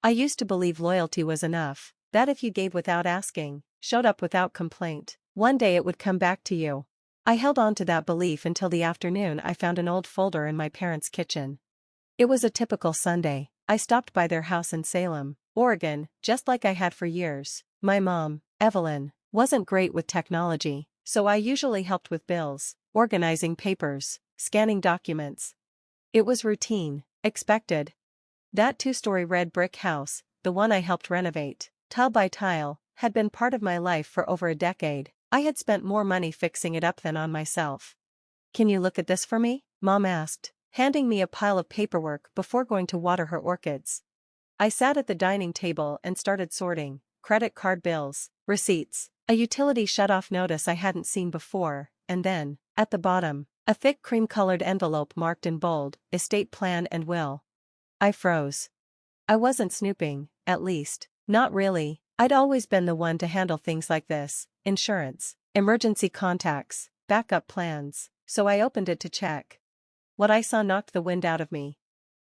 I used to believe loyalty was enough, that if you gave without asking, showed up without complaint, one day it would come back to you. I held on to that belief until the afternoon I found an old folder in my parents' kitchen. It was a typical Sunday. I stopped by their house in Salem, Oregon, just like I had for years. My mom, Evelyn, wasn't great with technology, so I usually helped with bills, organizing papers, scanning documents. It was routine, expected. That two-story red brick house, the one I helped renovate, tile by tile, had been part of my life for over a decade. I had spent more money fixing it up than on myself. "Can you look at this for me?" Mom asked, handing me a pile of paperwork before going to water her orchids. I sat at the dining table and started sorting: credit card bills, receipts, a utility shut-off notice I hadn't seen before, and then, at the bottom, a thick cream-colored envelope marked in bold, estate plan and will. I froze. I wasn't snooping, at least, not really. I'd always been the one to handle things like this: insurance, emergency contacts, backup plans, so I opened it to check. What I saw knocked the wind out of me.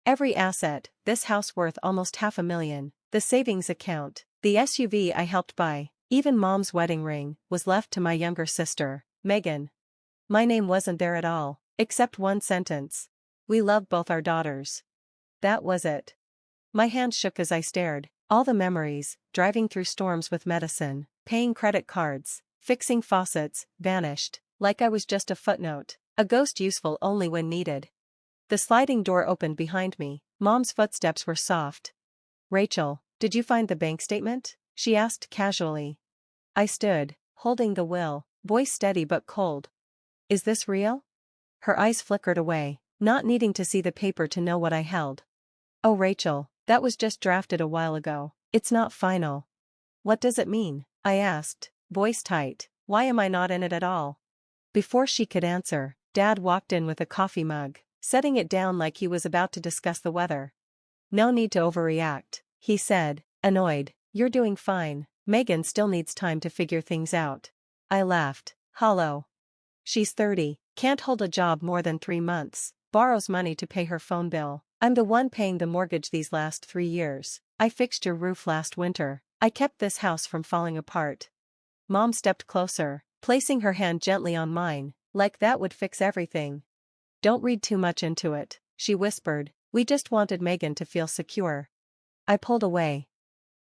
Every asset, this house worth almost $500,000, the savings account, the SUV I helped buy, even Mom's wedding ring, was left to my younger sister, Megan. My name wasn't there at all, except one sentence: "We love both our daughters." That was it. My hands shook as I stared. All the memories, driving through storms with medicine, paying credit cards, fixing faucets, vanished, like I was just a footnote, a ghost useful only when needed. The sliding door opened behind me. Mom's footsteps were soft. "Rachel, did you find the bank statement?" she asked casually. I stood, holding the will, voice steady but cold. "Is this real?" Her eyes flickered away, not needing to see the paper to know what I held. "Oh Rachel, that was just drafted a while ago. It's not final." "What does it mean?" I asked, voice tight. "Why am I not in it at all?" Before she could answer, Dad walked in with a coffee mug, setting it down like he was about to discuss the weather. "No need to overreact," he said, annoyed. "You're doing fine. Megan still needs time to figure things out." I laughed. Hollow. "She's 30, can't hold a job more than 3 months, borrows money to pay her phone bill. I'm the one paying the mortgage these last 3 years. I fixed your roof last winter. I kept this house from falling apart." Mom stepped closer, placing her hand gently on mine, like that would fix everything. "Don't read too much into it," she whispered. "We just wanted Megan to feel secure." I pulled away.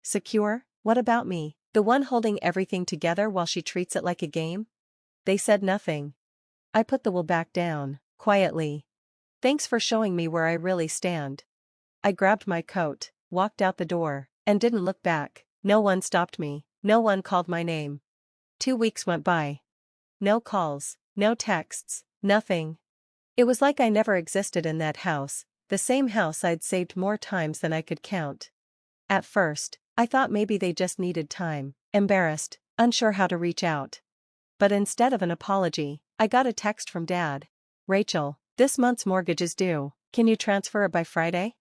Secure? What about me, the one holding everything together while she treats it like a game? They said nothing. I put the will back down, quietly. "Thanks for showing me where I really stand." I grabbed my coat, walked out the door, and didn't look back. No one stopped me, no one called my name. 2 weeks went by. No calls, no texts, nothing. It was like I never existed in that house, the same house I'd saved more times than I could count. At first, I thought maybe they just needed time, embarrassed, unsure how to reach out. But instead of an apology, I got a text from Dad. "Rachel, this month's mortgage is due. Can you transfer it by Friday?"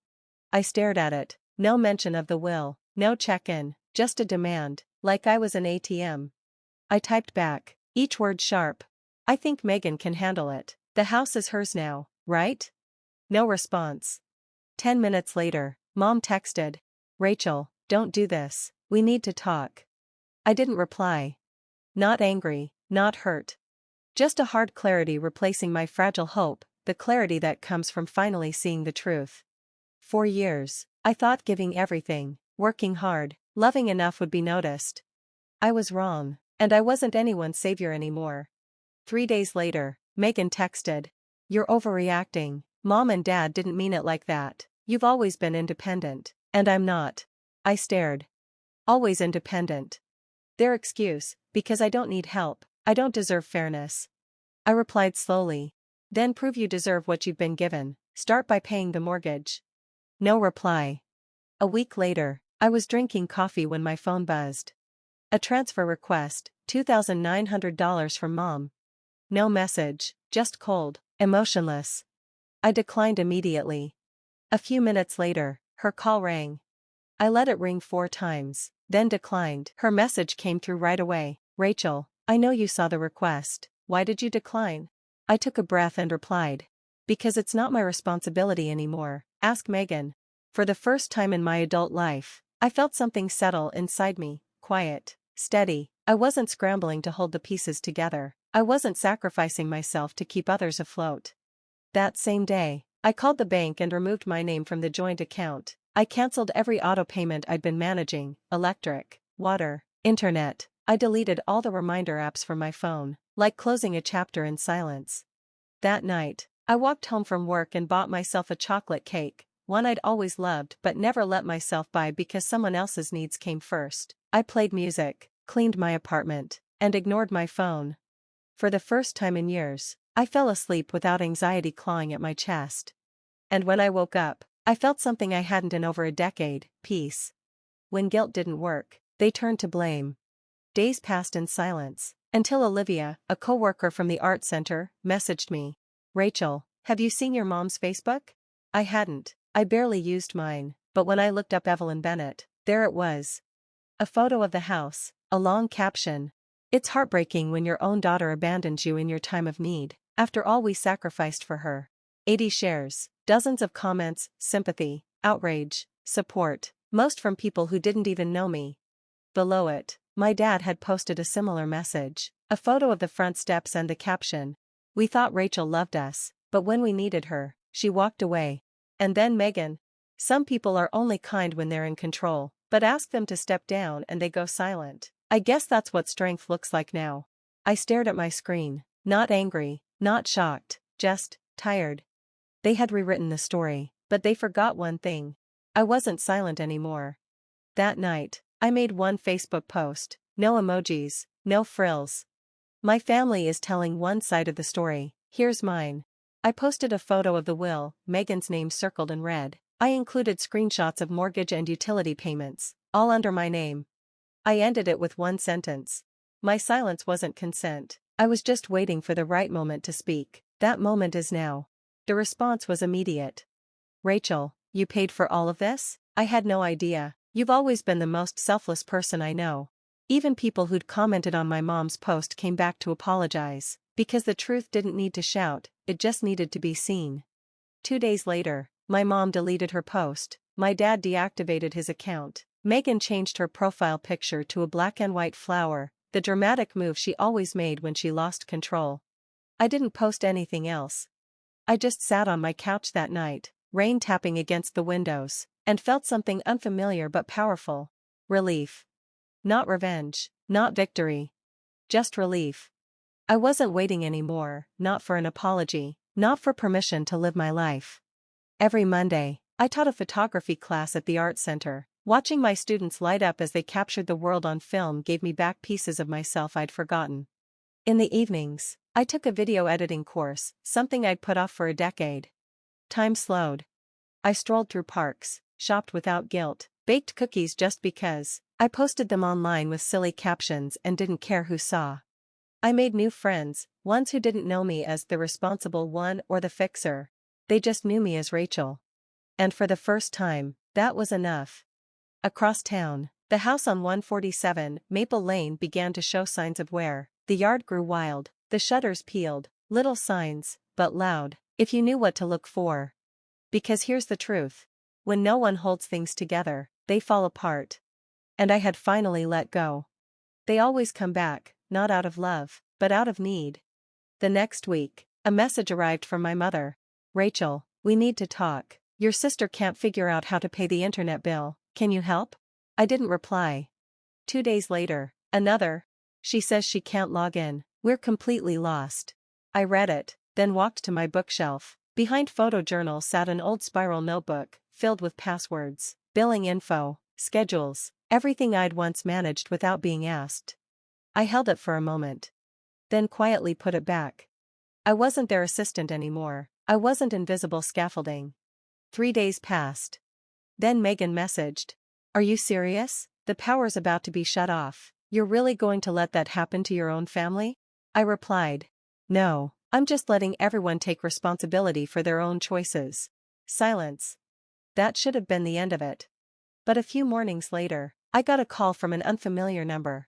I stared at it. No mention of the will, no check-in, just a demand, like I was an ATM. I typed back, each word sharp. "I think Megan can handle it. The house is hers now, right?" No response. 10 minutes later, Mom texted, "Rachel, don't do this. We need to talk." I didn't reply. Not angry, not hurt. Just a hard clarity replacing my fragile hope, the clarity that comes from finally seeing the truth. For years, I thought giving everything, working hard, loving enough would be noticed. I was wrong, and I wasn't anyone's savior anymore. 3 days later, Megan texted, "You're overreacting. Mom and Dad didn't mean it like that. You've always been independent, and I'm not." I stared. Always independent. Their excuse: because I don't need help, I don't deserve fairness. I replied slowly. "Then prove you deserve what you've been given. Start by paying the mortgage." No reply. A week later, I was drinking coffee when my phone buzzed. A transfer request, $2,900 from Mom. No message, just cold, emotionless. I declined immediately. A few minutes later, her call rang. I let it ring 4 times, then declined. Her message came through right away. "Rachel, I know you saw the request. Why did you decline?" I took a breath and replied, "Because it's not my responsibility anymore. Ask Megan." For the first time in my adult life, I felt something settle inside me, quiet, steady. I wasn't scrambling to hold the pieces together. I wasn't sacrificing myself to keep others afloat. That same day, I called the bank and removed my name from the joint account. I canceled every auto payment I'd been managing: electric, water, internet. I deleted all the reminder apps from my phone, like closing a chapter in silence. That night, I walked home from work and bought myself a chocolate cake, one I'd always loved but never let myself buy because someone else's needs came first. I played music, cleaned my apartment, and ignored my phone. For the first time in years, I fell asleep without anxiety clawing at my chest. And when I woke up, I felt something I hadn't in over a decade: peace. When guilt didn't work, they turned to blame. Days passed in silence, until Olivia, a coworker from the art center, messaged me. "Rachel, have you seen your mom's Facebook?" I hadn't. I barely used mine, but when I looked up Evelyn Bennett, there it was. A photo of the house, a long caption. "It's heartbreaking when your own daughter abandons you in your time of need, after all we sacrificed for her." 80 shares, dozens of comments, sympathy, outrage, support, most from people who didn't even know me. Below it, my dad had posted a similar message, a photo of the front steps and the caption, "We thought Rachel loved us, but when we needed her, she walked away." And then Megan. Some people are only kind when they're in control, but ask them to step down and they go silent. I guess that's what strength looks like now. I stared at my screen, not angry, not shocked, just tired. They had rewritten the story, but they forgot one thing. I wasn't silent anymore. That night, I made one Facebook post, no emojis, no frills. My family is telling one side of the story, here's mine. I posted a photo of the will, Megan's name circled in red. I included screenshots of mortgage and utility payments, all under my name. I ended it with one sentence. My silence wasn't consent. I was just waiting for the right moment to speak. That moment is now. The response was immediate. "Rachel, you paid for all of this? I had no idea. You've always been the most selfless person I know." Even people who'd commented on my mom's post came back to apologize, because the truth didn't need to shout, it just needed to be seen. 2 days later, my mom deleted her post, my dad deactivated his account, Megan changed her profile picture to a black and white flower, the dramatic move she always made when she lost control. I didn't post anything else. I just sat on my couch that night, rain tapping against the windows, and felt something unfamiliar but powerful. Relief. Not revenge, not victory. Just relief. I wasn't waiting anymore, not for an apology, not for permission to live my life. Every Monday, I taught a photography class at the art center. Watching my students light up as they captured the world on film gave me back pieces of myself I'd forgotten. In the evenings, I took a video editing course, something I'd put off for a decade. Time slowed. I strolled through parks, shopped without guilt, baked cookies just because. I posted them online with silly captions and didn't care who saw. I made new friends, ones who didn't know me as the responsible one or the fixer. They just knew me as Rachel. And for the first time, that was enough. Across town, the house on 147 Maple Lane began to show signs of wear. The yard grew wild, the shutters peeled, little signs, but loud, if you knew what to look for. Because here's the truth. When no one holds things together, they fall apart. And I had finally let go. They always come back, not out of love, but out of need. The next week, a message arrived from my mother. "Rachel, we need to talk. Your sister can't figure out how to pay the internet bill. Can you help?" I didn't reply. 2 days later, another. "She says she can't log in. We're completely lost." I read it, then walked to my bookshelf. Behind photojournal sat an old spiral notebook, filled with passwords, billing info, schedules, everything I'd once managed without being asked. I held it for a moment. Then quietly put it back. I wasn't their assistant anymore. I wasn't invisible scaffolding. 3 days passed. Then Megan messaged. "Are you serious? The power's about to be shut off. You're really going to let that happen to your own family?" I replied. "No, I'm just letting everyone take responsibility for their own choices." Silence. That should have been the end of it. But a few mornings later, I got a call from an unfamiliar number.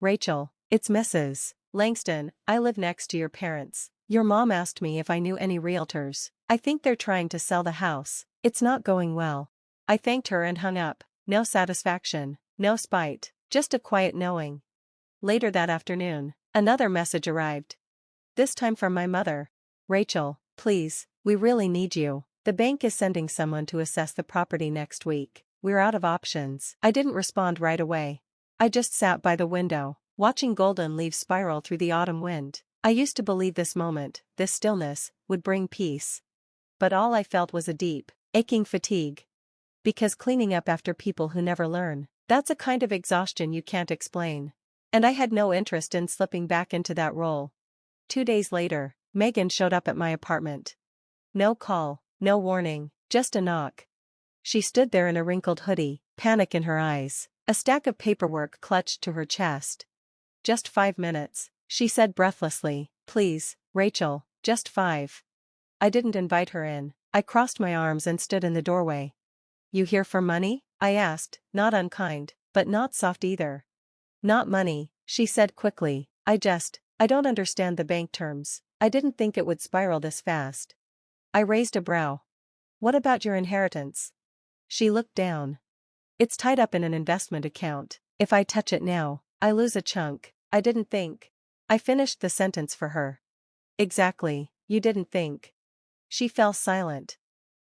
"Rachel, it's Mrs. Langston. I live next to your parents. Your mom asked me if I knew any realtors. I think they're trying to sell the house. It's not going well." I thanked her and hung up. No satisfaction, no spite, just a quiet knowing. Later that afternoon, another message arrived. This time from my mother. Rachel, please, we really need you. The bank is sending someone to assess the property next week. We're out of options. I didn't respond right away. I just sat by the window, watching golden leaves spiral through the autumn wind. I used to believe this moment, this stillness, would bring peace. But all I felt was a deep, aching fatigue. Because cleaning up after people who never learn, that's a kind of exhaustion you can't explain. And I had no interest in slipping back into that role. 2 days later, Megan showed up at my apartment. No call, no warning, just a knock. She stood there in a wrinkled hoodie, panic in her eyes, a stack of paperwork clutched to her chest. Just 5 minutes, she said breathlessly. Please, Rachel, just 5. I didn't invite her in. I crossed my arms and stood in the doorway. You here for money? I asked, not unkind, but not soft either. Not money, she said quickly. I don't understand the bank terms. I didn't think it would spiral this fast. I raised a brow. What about your inheritance? She looked down. It's tied up in an investment account. If I touch it now, I lose a chunk. I didn't think. I finished the sentence for her. Exactly, you didn't think. She fell silent.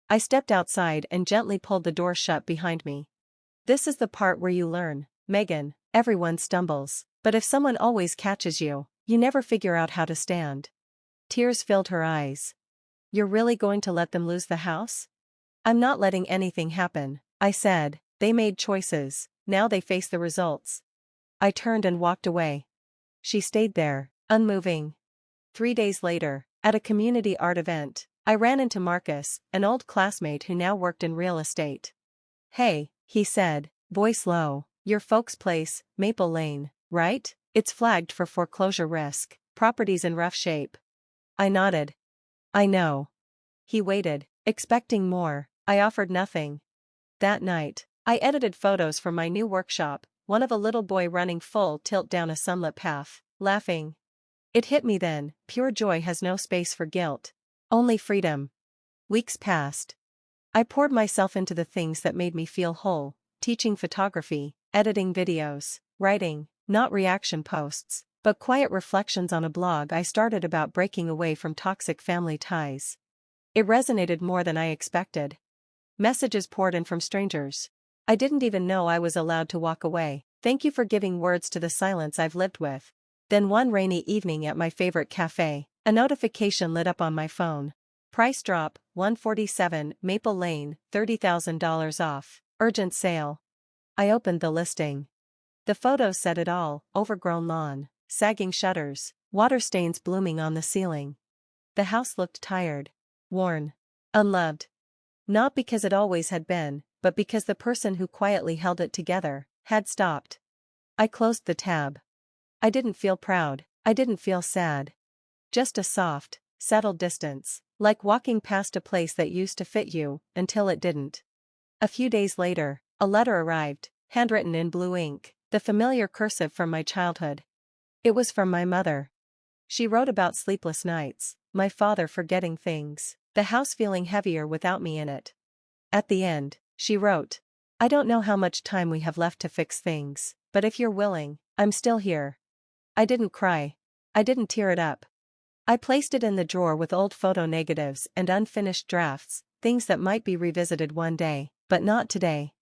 I stepped outside and gently pulled the door shut behind me. This is the part where you learn, Megan. Everyone stumbles, but if someone always catches you, you never figure out how to stand. Tears filled her eyes. You're really going to let them lose the house? I'm not letting anything happen, I said. They made choices, now they face the results. I turned and walked away. She stayed there, unmoving. 3 days later, at a community art event, I ran into Marcus, an old classmate who now worked in real estate. Hey, he said, voice low, your folks' place, Maple Lane, right? It's flagged for foreclosure risk, property's in rough shape. I nodded. I know. He waited, expecting more. I offered nothing. That night, I edited photos from my new workshop, one of a little boy running full tilt down a sunlit path, laughing. It hit me then, pure joy has no space for guilt. Only freedom. Weeks passed. I poured myself into the things that made me feel whole, teaching photography, editing videos, writing, not reaction posts, but quiet reflections on a blog I started about breaking away from toxic family ties. It resonated more than I expected. Messages poured in from strangers. I didn't even know I was allowed to walk away. Thank you for giving words to the silence I've lived with. Then one rainy evening at my favorite cafe, a notification lit up on my phone. Price drop, 147 Maple Lane, $30,000 off, urgent sale. I opened the listing. The photos said it all, overgrown lawn, sagging shutters, water stains blooming on the ceiling. The house looked tired, worn, unloved. Not because it always had been, but because the person who quietly held it together had stopped. I closed the tab. I didn't feel proud, I didn't feel sad. Just a soft, settled distance, like walking past a place that used to fit you, until it didn't. A few days later, a letter arrived, handwritten in blue ink, the familiar cursive from my childhood. It was from my mother. She wrote about sleepless nights, my father forgetting things, the house feeling heavier without me in it. At the end, she wrote, I don't know how much time we have left to fix things, but if you're willing, I'm still here. I didn't cry. I didn't tear it up. I placed it in the drawer with old photo negatives and unfinished drafts, things that might be revisited one day, but not today.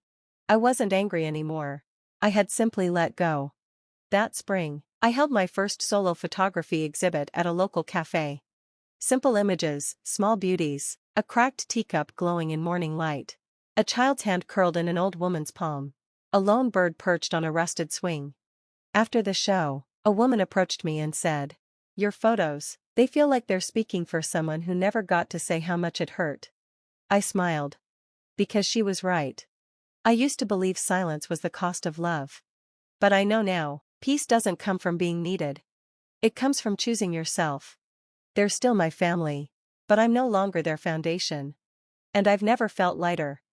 I wasn't angry anymore. I had simply let go. That spring, I held my first solo photography exhibit at a local cafe. Simple images, small beauties, a cracked teacup glowing in morning light. A child's hand curled in an old woman's palm. A lone bird perched on a rusted swing. After the show, a woman approached me and said, your photos, they feel like they're speaking for someone who never got to say how much it hurt. I smiled. Because she was right. I used to believe silence was the cost of love. But I know now, peace doesn't come from being needed. It comes from choosing yourself. They're still my family, but I'm no longer their foundation. And I've never felt lighter.